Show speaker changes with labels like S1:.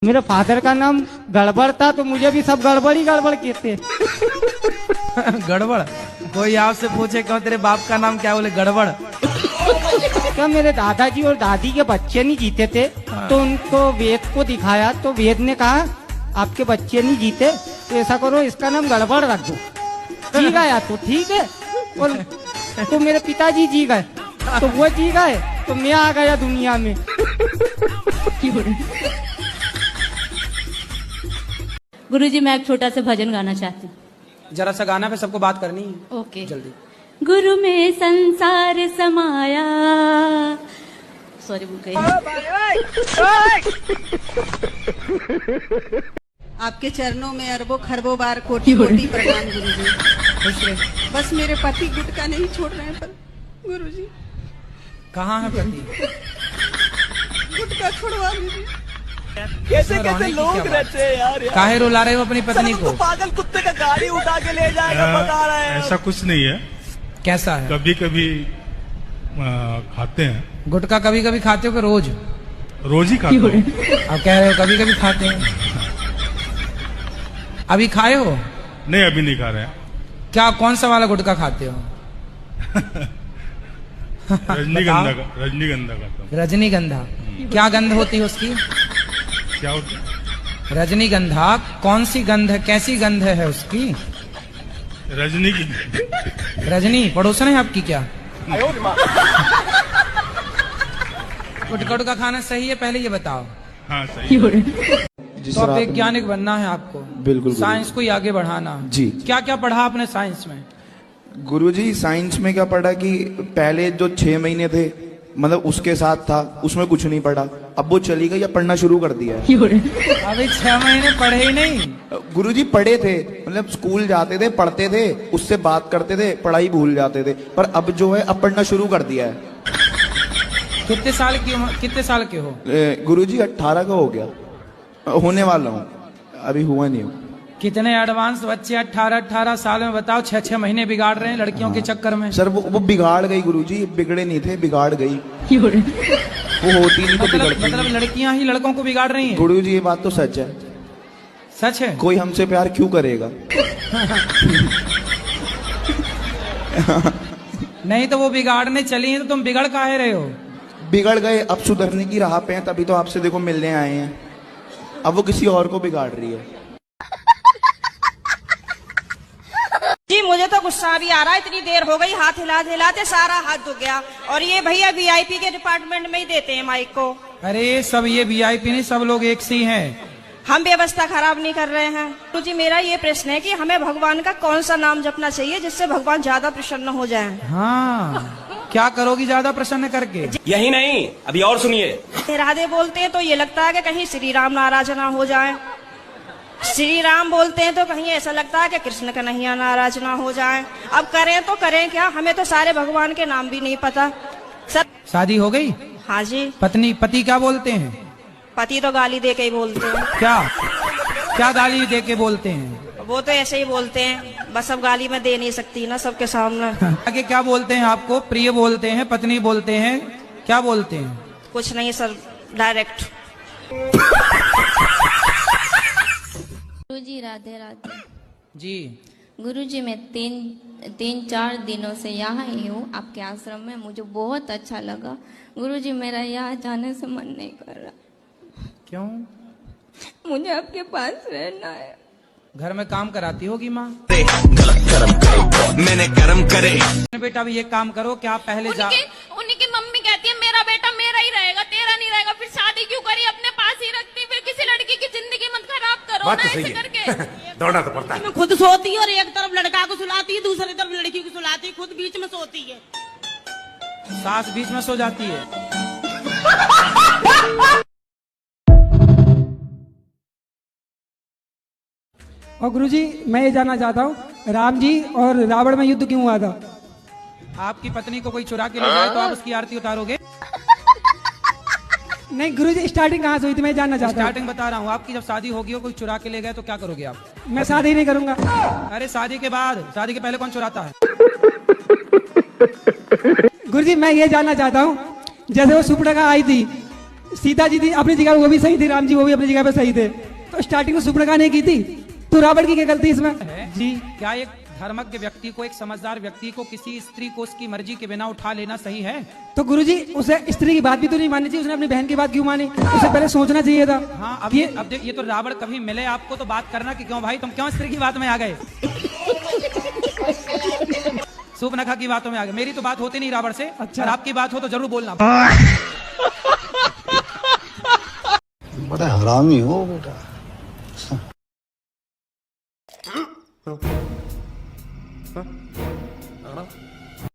S1: मेरे फादर का नाम गड़बड़ था तो मुझे भी सब गड़बड़ ही गड़बड़ कहते।
S2: गड़बड़? कोई आपसे पूछे क्यों तेरे बाप का नाम क्या, बोले गड़बड़।
S1: क्या मेरे दादाजी और दादी के बच्चे नहीं जीते थे तो उनको वेद को दिखाया तो वेद ने कहा आपके बच्चे नहीं जीते तो ऐसा करो इसका नाम गड़बड़ रख दो। जी गया तो ठीक है, और तो मेरे पिताजी जी गए तो वो जी गए तो मैं आ गया दुनिया में।
S3: गुरुजी मैं एक छोटा सा भजन गाना चाहती हूँ।
S2: जरा सा गाना पे सबको बात करनी है।
S3: ओके
S2: जल्दी।
S3: गुरु में संसार समाया, सॉरी भूल गई।
S4: आपके चरणों में अरबों खरबों बार कोटि कोटि प्रणाम गुरुजी। बस मेरे पति गुटखा नहीं छोड़ रहे हैं पर गुरुजी।
S2: कहाँ है पति?
S4: गुटखा छुड़वा दीजिए।
S5: कैसे कैसे लोग रहते हैं यार।
S2: काहे रुला रहे हो अपनी पत्नी को?
S5: पागल कुत्ते का गाड़ी उठा के ले जाएगा बता रहे हैं।
S6: ऐसा कुछ नहीं है।
S2: कैसा है?
S6: कभी कभी खाते हैं।
S2: गुटखा कभी कभी खाते हो कि रोज?
S6: रोज ही खाते हैं।
S2: अब कह रहे हो कभी कभी खाते हैं। अभी खाए हो?
S6: नहीं अभी नहीं खा रहे हैं।
S2: क्या कौन सा वाला गुटखा खाते हो?
S6: रजनीगंधा का। रजनीगंधा खाता हूँ।
S2: रजनीगंधा क्या गंध होती है उसकी?
S6: क्या होता है?
S2: रजनीगंधा कौन सी गंध है, कैसी गंध है उसकी?
S6: रजनी की।
S2: रजनी पड़ोसन है आपकी क्या? गुटखा का खाना सही है, पहले ये बताओ।
S6: हाँ सही है।
S2: तो अब वैज्ञानिक बनना है आपको।
S7: बिल्कुल
S2: साइंस को ही आगे बढ़ाना
S7: जी।
S2: क्या क्या पढ़ा आपने साइंस में?
S7: गुरुजी साइंस में क्या पढ़ा कि पहले जो 6 महीने थे मतलब उसके साथ था, उसमें कुछ नहीं पढ़ा। अब वो चली गई, अब पढ़ना शुरू कर दिया है।
S2: अभी 6 महीने पढ़े ही नहीं?
S7: गुरुजी पढ़े थे, मतलब स्कूल जाते थे, पढ़ते थे, उससे बात करते थे, पढ़ाई भूल जाते थे, पर अब जो है अब पढ़ना शुरू कर दिया है।
S2: कितने साल की उम्र, कितने साल के हो?
S7: गुरुजी 18 का हो गया, होने वाला हूँ, अभी हुआ नहीं हूँ।
S2: कितने एडवांस बच्चे 18 साल में, बताओ 6 महीने बिगाड़ रहे हैं लड़कियों के चक्कर में।
S7: सर वो बिगाड़ गई गुरुजी, बिगड़े नहीं थे, बिगाड़ गई। वो होती नहीं तो बिगड़ती।
S2: मतलब लड़कियां ही लड़कों को बिगाड़ रही हैं?
S7: गुरुजी ये बात तो सच है।
S2: सच है?
S7: कोई हमसे प्यार क्यों करेगा?
S2: नहीं तो वो बिगाड़ने चली हैं तो तुम बिगड़ काहे रहे हो?
S7: बिगड़ गए, अब सुधरने की राह पे हैं, तभी तो आपसे देखो मिलने आए हैं। अब वो किसी और को बिगाड़ रही है।
S8: जी मुझे तो गुस्सा भी आ रहा है, इतनी देर हो गई, हाथ हिलाते हिलाते सारा हाथ दुख गया। और ये भैया वीआईपी के डिपार्टमेंट में ही देते हैं माइक को।
S2: अरे सब ये वीआईपी नहीं, सब लोग एक सी हैं।
S8: हम व्यवस्था खराब नहीं कर रहे हैं। तो जी मेरा ये प्रश्न है कि हमें भगवान का कौन सा नाम जपना चाहिए जिससे भगवान ज्यादा प्रसन्न हो जाए?
S2: हाँ क्या करोगी ज्यादा प्रसन्न करके?
S5: यही नहीं, अभी और सुनिए।
S8: राधे बोलते हैं तो ये लगता है कि कहीं श्री राम नाराज ना हो जाए। श्री राम बोलते हैं तो कहीं ऐसा लगता है कि कृष्ण कन्हैया नाराज ना हो जाए। अब करें तो करें क्या, हमें तो सारे भगवान के नाम भी नहीं पता। सर
S2: शादी हो गई?
S8: हाँ जी।
S2: पति क्या बोलते हैं?
S8: पति तो गाली दे के ही बोलते हैं।
S2: क्या गाली दे के बोलते हैं?
S8: वो तो ऐसे ही बोलते हैं, बस अब गाली में दे नहीं सकती ना सबके सामने।
S2: आगे क्या बोलते हैं आपको? प्रिय बोलते हैं, पत्नी बोलते हैं, क्या बोलते हैं?
S8: कुछ नहीं सर, डायरेक्ट।
S3: गुरुजी राधे राधे
S2: जी।
S3: गुरुजी मैं तीन चार दिनों से यहाँ ही हूँ आपके आश्रम में, मुझे बहुत अच्छा लगा। गुरुजी मेरा यहाँ जाने से मन नहीं कर रहा।
S2: क्यों?
S3: मुझे आपके पास रहना है।
S2: घर में काम कराती होगी माँ?
S5: गलत कर्म करे मैंने कर्म करे।
S2: बेटा अभी ये काम करो कि आप पहले
S9: उनकी मम्मी कहती है मेरा बेटा मेरा ही रहेगा, तेरा नहीं रहेगा। फिर शादी क्यों करी, अपने पास ही रखती, फिर किसी लड़की की जिंदगी मत खराब करो ना ऐसे करके।
S6: दौड़ना तो पड़ता है।
S10: खुद सोती है और एक तरफ लड़का को सुलाती है, दूसरी तरफ लड़की को सुलाती है, खुद बीच में सोती है।
S2: सास बीच में सो जाती है।
S1: और गुरुजी मैं ये जानना चाहता हूँ, राम जी और रावण में युद्ध क्यों हुआ था?
S2: आपकी पत्नी को कोई चुरा के ले जाए तो आप उसकी आरती उतारोगे?
S1: नहीं गुरुजी, स्टार्टिंग कहाँ से हुई थी मैं जानना चाहता हूँ।
S2: स्टार्टिंग बता रहा हूँ आपकी। जब शादी होगी, कोई चुरा के ले गए तो क्या करोगे आप?
S1: मैं शादी नहीं करूंगा।
S2: अरे शादी के बाद, शादी के पहले कौन चुराता है?
S1: गुरुजी मैं ये जानना चाहता हूँ, जैसे वो सुपर्णखा आई थी
S11: सीता जी थी अपनी जगह, वो भी सही थी, राम जी वो भी अपनी जगह पे सही थे, तो स्टार्टिंग में सुपर्णखा ने की थी, तो रावण की क्या गलती इसमें?
S2: जी क्या एक धर्मज्ञ व्यक्ति को, एक समझदार व्यक्ति को किसी स्त्री को उसकी मर्जी के बिना उठा लेना सही है?
S11: तो गुरुजी उसे स्त्री की बात भी तो नहीं माननी चाहिए, उसने अपनी बहन की बात क्यों मानी? उसे पहले सोचना चाहिए था।
S2: हाँ अब ये तो रावण कभी मिले आपको तो बात करना कि क्यों भाई तुम क्यों स्त्री की बात में आ गए, सुपर्णखा की बातों में आ गए। मेरी तो बात होती नहीं रावण से। अच्छा, आपकी बात हो तो जरूर बोलना।
S12: बड़ा हरामी हो बेटा।